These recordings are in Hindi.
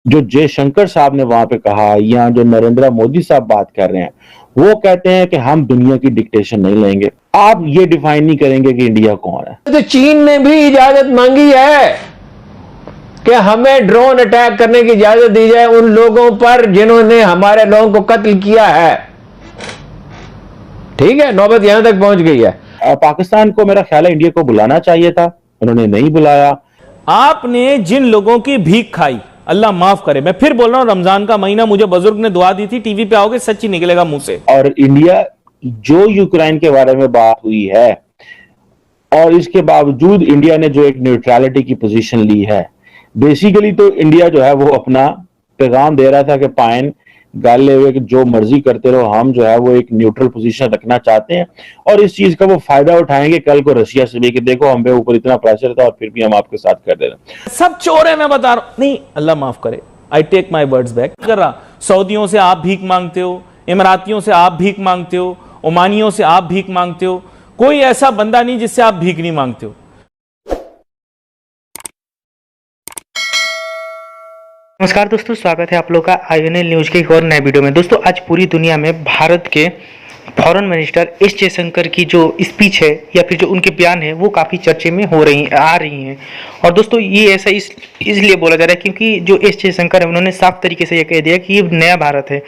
जो जयशंकर साहब ने वहां पे कहा या जो नरेंद्र मोदी साहब बात कर रहे हैं, वो कहते हैं कि हम दुनिया की डिक्टेशन नहीं लेंगे। आप ये डिफाइन नहीं करेंगे कि इंडिया कौन है। तो चीन ने भी इजाजत मांगी है कि हमें ड्रोन अटैक करने की इजाजत दी जाए उन लोगों पर जिन्होंने हमारे लोगों को कत्ल किया है। ठीक है, नौबत यहां तक पहुंच गई है। पाकिस्तान को मेरा ख्याल है इंडिया को बुलाना चाहिए था, उन्होंने नहीं बुलाया। आपने जिन लोगों की भीख खाई, अल्लाह माफ करे, मैं फिर बोल रहा हूं, रमजान का महीना, मुझे बुजुर्ग ने दुआ दी थी, टीवी पे आओगे सच्ची निकलेगा मुंह से। और इंडिया जो यूक्रेन के बारे में बात हुई है और इसके बावजूद इंडिया ने जो एक न्यूट्रलिटी की पोजीशन ली है, बेसिकली तो इंडिया जो है वो अपना पैगाम दे रहा था कि पाइन गाल ले हुए कि जो मर्जी करते रहो, हम जो है वो एक न्यूट्रल पोजीशन रखना चाहते हैं और इस चीज का वो फायदा उठाएंगे कल को रशिया से भी कि देखो हम पे ऊपर इतना प्रेशर था और फिर भी हम आपके साथ कर दे रहे हैं। सब चोर है मैं बता रहा हूं। नहीं, अल्लाह माफ करे, I take my words back. कर रहा, सऊदियों से आप भीख मांगते हो, इमरातियों से आप भीख मांगते हो, ओमानियों से आप भीख मांगते हो, कोई ऐसा बंदा नहीं जिससे आप भीख नहीं मांगते हो। नमस्कार दोस्तों, स्वागत है आप लोग का आईएनएल न्यूज के एक और नए वीडियो में। दोस्तों आज पूरी दुनिया में भारत के फॉरेन मिनिस्टर एस जयशंकर की जो स्पीच है या फिर जो उनके बयान है वो काफ़ी चर्चे में आ रही हैं। और दोस्तों ये ऐसा इसलिए बोला जा रहा है क्योंकि जो एस जयशंकर है उन्होंने साफ तरीके से ये कह दिया कि ये नया भारत है,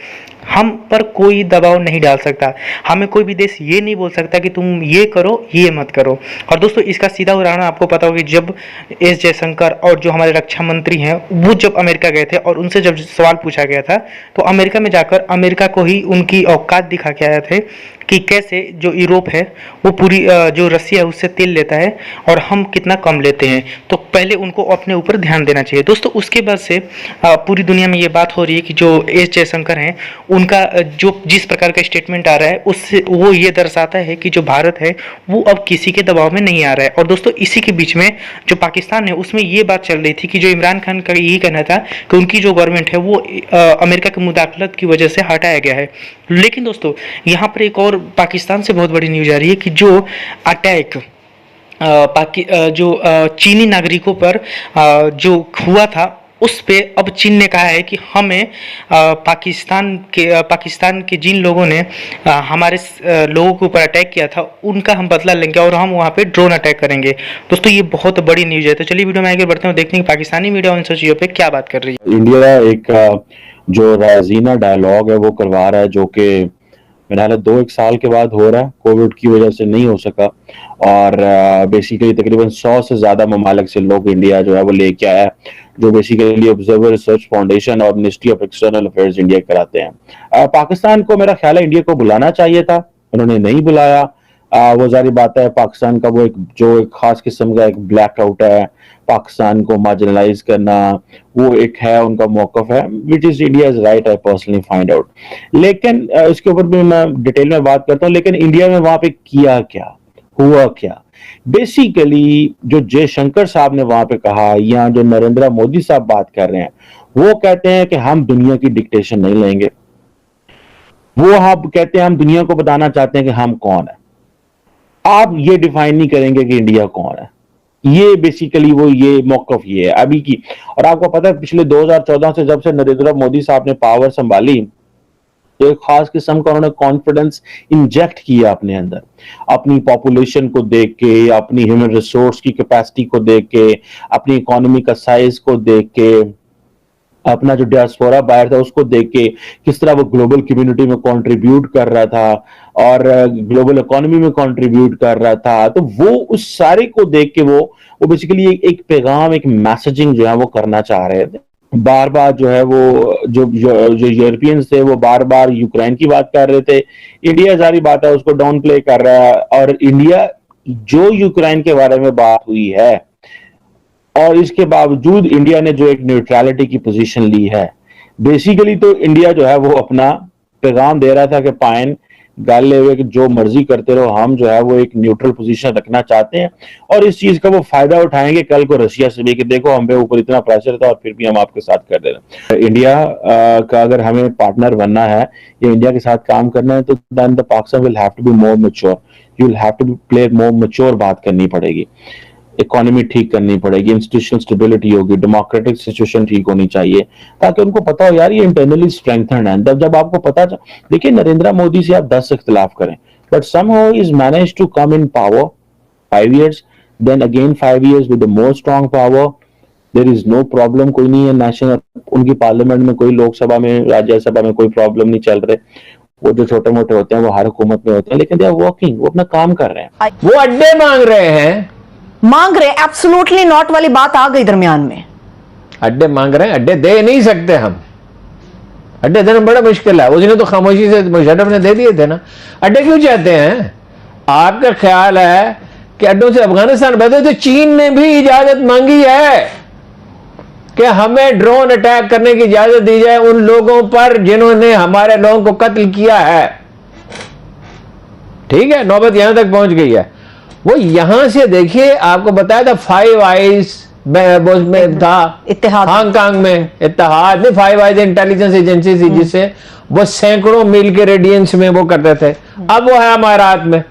हम पर कोई दबाव नहीं डाल सकता, हमें कोई भी देश ये नहीं बोल सकता कि तुम ये करो ये मत करो। और दोस्तों इसका सीधा उदाहरण आपको पता होगा, जब एस जयशंकर और जो हमारे रक्षा मंत्री हैं वो जब अमेरिका गए थे और उनसे जब सवाल पूछा गया था तो अमेरिका में जाकर अमेरिका को ही उनकी औकात दिखा के आए थे कि कैसे जो यूरोप है वो पूरी जो रसिया है उससे तेल लेता है और हम कितना कम लेते हैं, तो पहले उनको अपने ऊपर ध्यान देना चाहिए। दोस्तों उसके बाद से पूरी दुनिया में ये बात हो रही है कि जो एस जयशंकर हैं उनका जो जिस प्रकार का स्टेटमेंट आ रहा है उससे वो ये दर्शाता है कि जो भारत है वो अब किसी के दबाव में नहीं आ रहा है। और दोस्तों इसी के बीच में जो पाकिस्तान है उसमें ये बात चल रही थी कि जो इमरान खान का यही कहना था कि उनकी जो गवर्नमेंट है वो अमेरिका की मुदाखलत की वजह से हटाया गया है। लेकिन दोस्तों यहाँ पर एक और पाकिस्तान से बहुत बड़ी न्यूज़ आ रही है कि जो अटैक चीनी नागरिकों पर जो हुआ था उस पे अब चीन ने कहा है कि हमें पाकिस्तान के जिन लोगों ने हमारे लोगों के ऊपर अटैक किया था उनका हम बदला लेंगे और हम वहाँ पे ड्रोन अटैक करेंगे। दोस्तों ये बहुत बड़ी न्यूज़ है, तो चलिए वीडियो में आगे बढ़ते हैं, देखते हैं कि पाकिस्तानी मीडिया उन सब चीज़ों पे क्या बात कर रही है। इंडिया एक जो राजीना डायलॉग है वो करवा रहा है, जो कि मेरा ख्याल 2-1 साल के बाद हो रहा है, कोविड की वजह से नहीं हो सका और बेसिकली तकरीबन 100 से ज्यादा ममालिक से लोग इंडिया जो है वो लेके आया, जो बेसिकली ऑब्जर्वर रिसर्च फाउंडेशन और ministry of external affairs India कराते हैं। पाकिस्तान को मेरा ख्याल है इंडिया को बुलाना चाहिए था, उन्होंने नहीं बुलाया। वो जारी बात है, पाकिस्तान का वो एक खास किस्म का एक ब्लैक आउट है, पाकिस्तान को मार्जिनलाइज करना, वो एक है उनका मौकफ है, which is India's right, I personally find out. लेकिन इसके ऊपर भी मैं डिटेल में बात करता हूँ। लेकिन इंडिया में वहां पे किया क्या, हुआ क्या? बेसिकली जो जयशंकर साहब ने वहां पे कहा या जो नरेंद्र मोदी साहब बात कर रहे हैं, वो कहते हैं कि हम दुनिया की डिक्टेशन नहीं लेंगे। वो आप कहते हैं हम दुनिया को बताना चाहते हैं कि हम कौन है। आप ये डिफाइन नहीं करेंगे कि इंडिया कौन है। ये बेसिकली वो ये मौकफ ये है अभी की। और आपको पता है पिछले 2014 से जब से नरेंद्र मोदी साहब ने पावर संभाली तो एक खास किस्म का उन्होंने कॉन्फिडेंस इंजेक्ट किया अपने अंदर, अपनी पॉपुलेशन को देख के, अपनी ह्यूमन रिसोर्स की कैपेसिटी को देख के, अपनी इकोनॉमी का साइज को देख के, अपना जो डियास्पोरा बाहर था उसको देख के, किस तरह वो ग्लोबल कम्युनिटी में कंट्रीब्यूट कर रहा था और ग्लोबल इकोनॉमी में कंट्रीब्यूट कर रहा था। तो वो उस सारे को देख के वो बेसिकली एक पैगाम, एक मैसेजिंग जो है वो करना चाह रहे थे। बार बार जो है वो जो यूरोपियंस थे वो बार बार यूक्रेन की बात कर रहे थे। इंडिया सारी बात है उसको डाउन प्ले कर रहा है। और इंडिया जो यूक्रेन के बारे में बात हुई है और इसके बावजूद इंडिया ने जो एक न्यूट्रलिटी की पोजीशन ली है, बेसिकली तो इंडिया जो है वो अपना पैगाम दे रहा था कि पाइन गाल ले हुए कि जो मर्जी करते रहो, हम जो है वो एक न्यूट्रल पोजीशन रखना चाहते हैं और इस चीज का वो फायदा उठाएंगे कल को रशिया से भी कि देखो हम पे ऊपर इतना प्रेशर था और फिर भी हम आपके साथ कर दे रहे हैं। इंडिया का अगर हमें पार्टनर बनना है या इंडिया के साथ काम करना है तो then the Pakistan will have to be more mature, you will have to play more mature, बात करनी पड़ेगी। इकोनॉमी ठीक करनी पड़ेगी, इंस्टीट्यूशनल स्टेबिलिटी होगी, डेमोक्रेटिक सिचुएशन ठीक होनी चाहिए, ताकि उनको पता हो यार ये इंटरनली स्ट्रेंथन्ड है। जब आपको पता, देखिए नरेंद्र मोदी से आप 10 इख्तिलाफ करें, but somehow is manage to come in power 5 years, then again 5 years with the more strong power, there is no problem, कोई नहीं है नेशनल, उनकी पार्लियामेंट में कोई, लोकसभा में, राज्यसभा में कोई प्रॉब्लम नहीं चल रहे। वो जो छोटे मोटे होते हैं वो हर हुकूमत में होते हैं, लेकिन दे आर वर्किंग, वो अपना काम कर रहे हैं। वो अड्डे मांग रहे हैं, एब्सोल्युटली नॉट वाली बात आ गई दरमियान में। अड्डे मांग रहे हैं, अड्डे दे नहीं सकते हम, अड्डे देना बड़ा मुश्किल है। उसने तो खामोशी से मुशर्रफ ने दे दिए थे ना। अड्डे क्यों चाहते हैं? आपका ख्याल है कि अड्डों से अफगानिस्तान बदले? तो चीन ने भी इजाजत मांगी है कि हमें ड्रोन अटैक करने की इजाजत दी जाए उन लोगों पर जिन्होंने हमारे लोगों को कत्ल किया है। ठीक है, नौबत यहां तक पहुंच गई है। वो यहां से देखिए, आपको बताया था 5 eyes में था इत्तेहाद, हांगकांग में इत्तेहाद में 5 eyes इंटेलिजेंस एजेंसी थी, जिससे वो सैकड़ों मील के रेडियंस में वो करते थे। अब वो है हमारे हाथ में।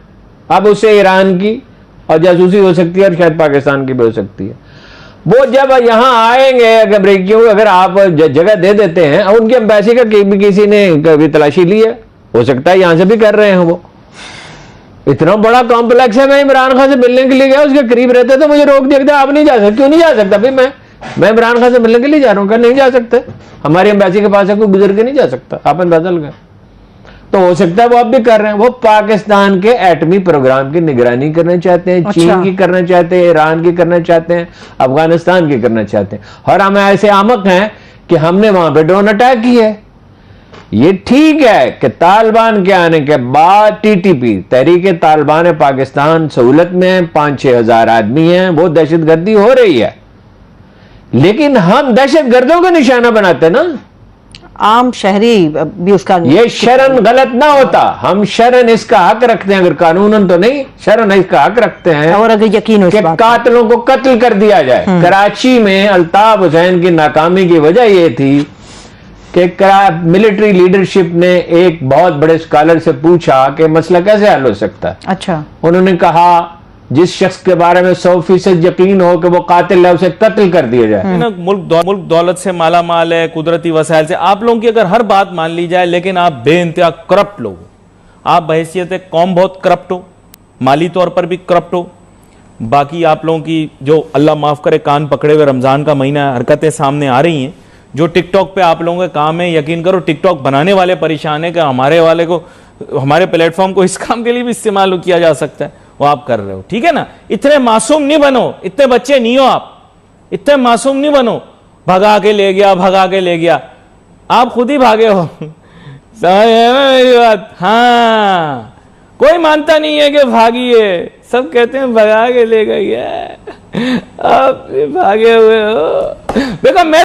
अब उससे ईरान की और जासूसी हो सकती है और शायद पाकिस्तान की भी हो सकती है। वो जब यहां आएंगे, अगर आप जगह दे देते हैं, और उनकी एम्बेसी का किसी ने कभी तलाशी ली है, हो सकता है यहां से भी कर रहे हैं। वो इतना बड़ा कॉम्प्लेक्स है। मैं इमरान खान से मिलने के लिए गया, उसके करीब रहते तो मुझे रोक दिया, आप नहीं जा सकते। क्यों नहीं जा सकता भाई? मैं इमरान खान से मिलने के लिए जा रहा हूं, नहीं जा सकते, हमारी एम्बेसी के पास है, कोई गुजर के नहीं जा सकता। आप बदल गए तो हो सकता है वो अब भी कर रहे हैं। वो पाकिस्तान के एटमी प्रोग्राम की निगरानी करना चाहते हैं, चीन की करना चाहते हैं, ईरान की करना चाहते हैं, अफगानिस्तान की करना चाहते हैं। और हम ऐसे आमक हैं कि हमने वहां पे ड्रोन अटैक किए। ये ठीक है कि तालिबान के आने के बाद टीटीपी, तहरीक तालिबान पाकिस्तान सहूलत में 5-6 हजार आदमी हैं, वो दहशतगर्दी हो रही है, लेकिन हम दहशतगर्दों का निशाना बनाते ना, आम शहरी भी उसका। ये शरण गलत ना होता। हम शरण इसका हक रखते हैं, अगर कानूनन तो नहीं, शरण इसका हक रखते हैं, और अगर यकीन हो कि कातिलों को कत्ल कर दिया जाए। कराची में अल्ताफ हुसैन की नाकामी की वजह यह थी कि मिलिट्री लीडरशिप ने एक बहुत बड़े स्कॉलर से पूछा कि मसला कैसे हल हो सकता है। अच्छा, उन्होंने कहा जिस शख्स के बारे में 100% यकीन हो कि वो कातिल है, उसे कत्ल कर दिया जाए। मुल्क दौलत से माला माल है, कुदरती वसाइल से। आप लोगों की अगर हर बात मान ली जाए, लेकिन आप बेइंतहा करप्ट लोग, आप बहैसियत कौम बहुत करप्ट हो, माली तौर पर भी करप्ट हो। बाकी आप लोगों की जो अल्लाह माफ करे कान पकड़े हुए रमजान का महीना हरकतें सामने आ रही हैं, जो टिकटॉक पे आप लोगों के काम है, यकीन करो टिकटॉक बनाने वाले परेशान है कि हमारे प्लेटफॉर्म को इस काम के लिए भी इस्तेमाल किया जा सकता है, वो आप कर रहे हो। ठीक है ना? इतने मासूम नहीं बनो, इतने बच्चे नहीं हो आप, इतने मासूम नहीं बनो। भगा के ले गया, आप खुद ही भागे हो। समझ ना मेरी बात? हाँ, कोई मानता नहीं है कि भागिए, सब कहते हैं भगा के ले गई है, आप भागे हुए हो। देखो मैं